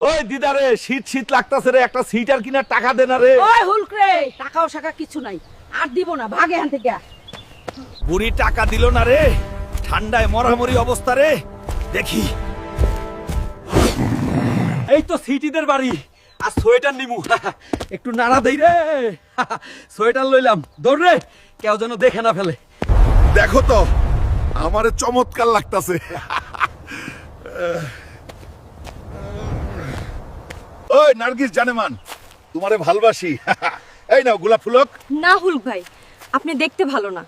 ওই দিদা রে, শীত শীত লাগতাছে রে, একটা সিটার কিনার টাকা দে না রে। ওই হুলক রে, টাকাও শাকা কিছু নাই, আর দিব না, ভাগ এখান থেকে। বুড়ি টাকা দিল না রে, ঠান্ডায় মরামরি অবস্থা রে। দেখি এই তো সিটিদের বাড়ি, আর সোয়েটার নিমু। একটু নাড়া দেই রে। সোয়েটার লইলাম, দৌড় রে, কেউ যেন দেখে না ফেলে। দেখো তো আমারে চমৎকার লাগতাছে। ওই নার্গিস জানেমান, তোমারে ভালোবাসি। এই নাও গোলাপ ফুলক। না হুলক ভাই, আপনি দেখতে ভালো না,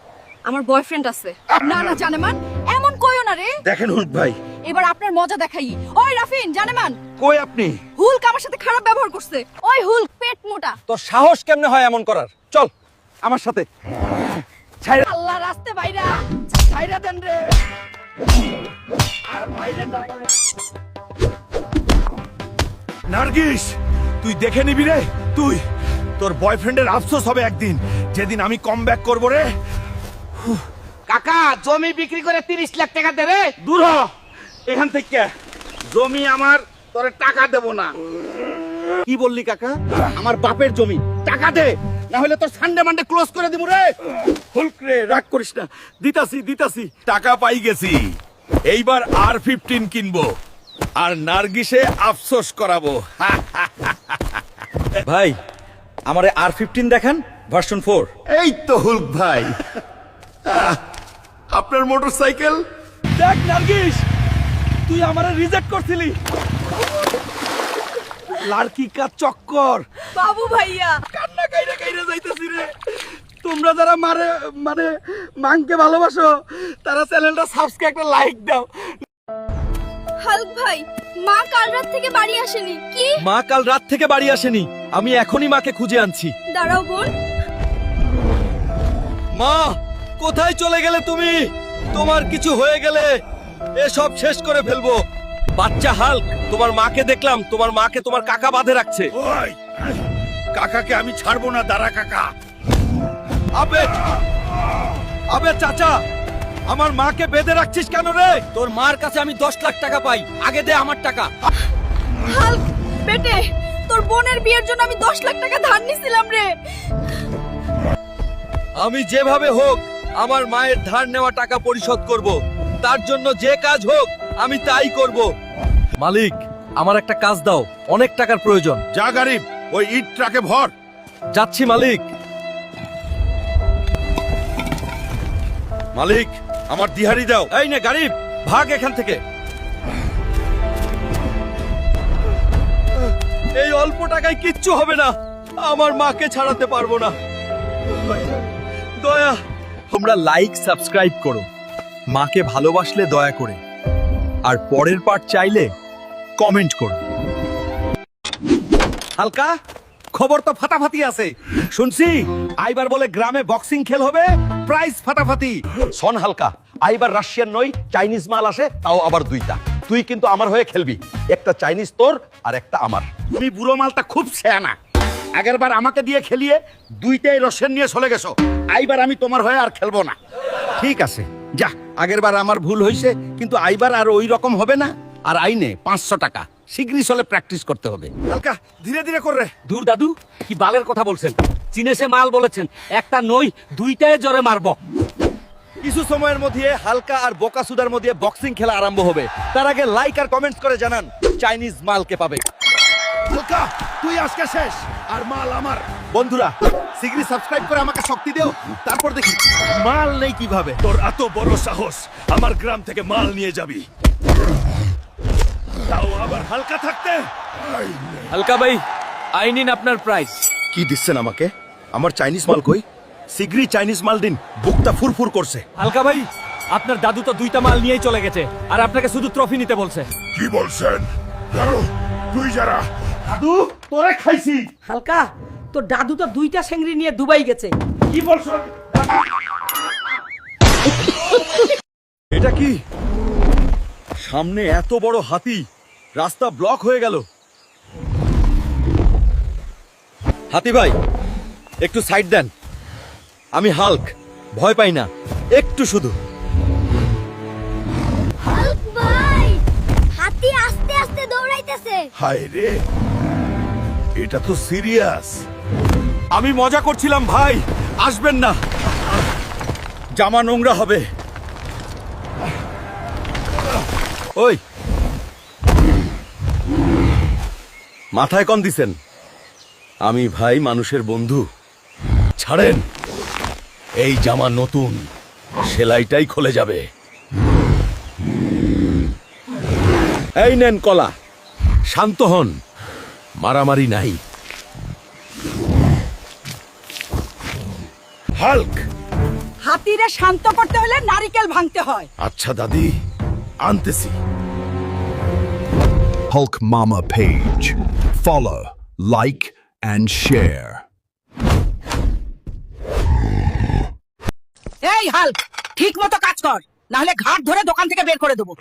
আমার বয়ফ্রেন্ড আছে। না না জানেমান, এমন কইও না রে। দেখেন হুলক ভাই। এবার আপনার মজা দেখাই। ওই রাফিন জানেমান, কই আপনি? হুলক আমার সাথে খারাপ ব্যবহার করছে। ওই হুলক পেট মোটা। তোর সাহস কেমনে হয় এমন করার? চল আমার সাথে। ছাইরা আল্লাহ রাস্তে বাইরা, ছাইরা দেন রে। আর বাইরে না। নার্গিস, তুই দেখে নিবি রে। তুই তোর বয়ফ্রেন্ডের আফসোস হবে একদিন, যেদিন আমি কম ব্যাক করবো রে। কাকা, জমি বিক্রি করে 30 লাখ টাকা দে রে। দূর হ এখান থেকে। জমি আমার, তোরে টাকা দেব না। কি বললি কাকা? আমার বাপের জমি, টাকা দে, না হলে তোর সানডে মানডে ক্লোজ করে দিব রে। হুলক রে, রাগ করিস না, দিতাছি দিতাছি। টাকা পাই গেছি, এইবার R15 কিনবো আর নার্গিসে আফসোস করাবো। ভাই, আমারে R15 দেখান, ভার্সন 4। এই তো হুলক ভাই, আপনার মোটরসাইকেল। দেখ নার্গিস, তুই আমারে রিজেক্ট করছিলি। লাড়কি কা চক্কর। বাবু ভাইয়া, কান্না কাইরা কাইরা যাইতেছি রে। তোমরা যারা মানে মাংকে ভালোবাসো, তারা চ্যানেলটা সাবস্ক্রাইব একটা লাইক দাও। হালক ভাই, মা কাল রাত থেকে বাড়ি আসেনি। কি? মা কাল রাত থেকে বাড়ি আসেনি, আমি এখনই মাকে খুঁজে আনছি। দাঁড়াও বোন। মা, কোথায় চলে গেলে তুমি? তোমার কিছু হয়ে গেলে এসব শেষ করে ফেলবো। বাচ্চা হাল্ক, তোমার মাকে দেখলাম, তোমার মাকে তোমার কাকা বাঁধে রাখছে। ওই কাকাকে আমি ছাড়বো না, দাঁড়া কাকা। আবে আবে চাচা, আমার মাকে বেঁধে রাখছিস কেন রে? তোর মার কাছে আমি 10 লাখ টাকা পাই, আগে দে আমার টাকা। হালক বেটে, তোর বোনের বিয়ের জন্য আমি 10 লাখ টাকা ধার নিছিলাম রে। আমি যেভাবে হোক আমার মায়ের ধার নেওয়া টাকা পরিশোধ করব। তার জন্য যে কাজ হোক আমি তাই করব। মালিক, আমার একটা কাজ দাও, অনেক টাকার প্রয়োজন। যা গরিব, ওই ইট ট্রাকে ভর। যাচ্ছি মালিক। মালিক, আমার দিহারি দাও। এই নে গরিব, ভাগ এখান থেকে। এই অল্প টাকায় কিচ্ছু হবে না, আমার মাকে ছাড়াতে পারবো না। দয়া, তোমরা লাইক সাবস্ক্রাইব করো, মাকে ভালোবাসলে দয়া করে, আর পরের পার্ট চাইলে কমেন্ট করো। হালকা, খবর তো ফাটাফাটি আছে। শুনছি আইবার বলে গ্রামে বক্সিং খেল হবে, প্রাইজ ফাটাফাটি। শোন হালকা, আইবার রাশিয়ান নই, চাইনিজ মাল আসে, তাও আবার 2টা। তুই কিন্তু আমার হয়ে খেলবি, একটা চাইনিজ তোর আর একটা আমার। তুমি বুড়ো মালটা খুব ছেয়ানা। আগের বার আমাকে দিয়ে খেলিয়ে 2টাই রসেন নিয়ে চলে গেছো। আইবার আমি তোমার হয়ে আর খেলবো না। ঠিক আছে, যা, আগের বার আমার ভুল হয়েছে, কিন্তু আইবার আর ওই রকম হবে না। আর আইনে 500 টাকা, শীঘ্রই চলে প্র্যাকটিস করতে হবে। হালকা, ধীরে ধীরে করে। দূর দাদু, কি বালের কথা বলছেন? চিনেছে মাল বলেছেন, একটা নই 2টায় জোরে মারবো। কিছু সময়ের মধ্যে হালকা আর বোকাসুদার মধ্যে বক্সিং খেলা আরম্ভ হবে। তার আগে লাইক আর কমেন্টস করে জানান চাইনিজ মাল কে পাবে। হালকা, তুই আজকে শেষ, আর মাল আমার। বন্ধুরা, শীঘ্রই সাবস্ক্রাইব করে আমাকে শক্তি দিও, তারপর দেখি মাল নেই কিভাবে। তোর এত বড় সাহস, আমার গ্রাম থেকে মাল নিয়ে যাবি, তাও আবার হালকা থাকতে। হালকা ভাই, আইনিন আপনার প্রাইস। কি দিচ্ছেন আমাকে? আমার চাইনিজ মাল কই? শীঘ্রই চাইনিজ মাল দিন, বুকটা ফুরফুর করছে। হালকা ভাই, আপনার দাদু তো 2টা মাল নিয়েই চলে গেছে, আর আপনাকে শুধু ট্রফি নিতে বলছে। কি বলছেন? তুই যারা দাদু, তোরে খাইছি। হালকা, তোর দাদু তো 2টা সেংড়ি নিয়ে দুবাই গেছে। কি বলছো? এটা কি? সামনে এত বড় হাতি, রাস্তা ব্লক হয়ে গেল। হাতি ভাই, একটু সাইড দেন। আমি হাল্ক, ভয় পাই না, একটু শুধু। হালক ভাই, হাতি আস্তে আস্তে দৌড়াইতে আইতাছে। হায় রে, এটা তো সিরিয়াস। আমি মজা করছিলাম ভাই, আসবেন না, জামা নোংরা হবে। ওই মাথায় কম দিছেন? আমি ভাই মানুষের বন্ধু, ছাড়েন। এই জামা নতুন, সেলাইটাই খুলে যাবে। এই নেন কলা, শান্ত হন, মারামারি নাই। হাল্ক। হাতিরে শান্ত করতে হলে নারিকেল ভাঙতে হয়। আচ্ছা দাদি, আনতেছি। Hulk Mama page. Follow, like, and share. এই হাল্ক, ঠিক মতো কাজ কর, না হলে ঘাট ধরে দোকান থেকে বের করে দেবো।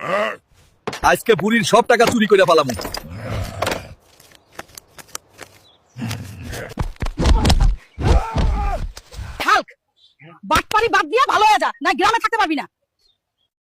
আজকে বুড়ির সব টাকা চুরি করে পালামু। হাল্ক, বাটপারি বাদ দিয়া ভালো হয়ে যা, না গ্রামে থাকতে পারবি না।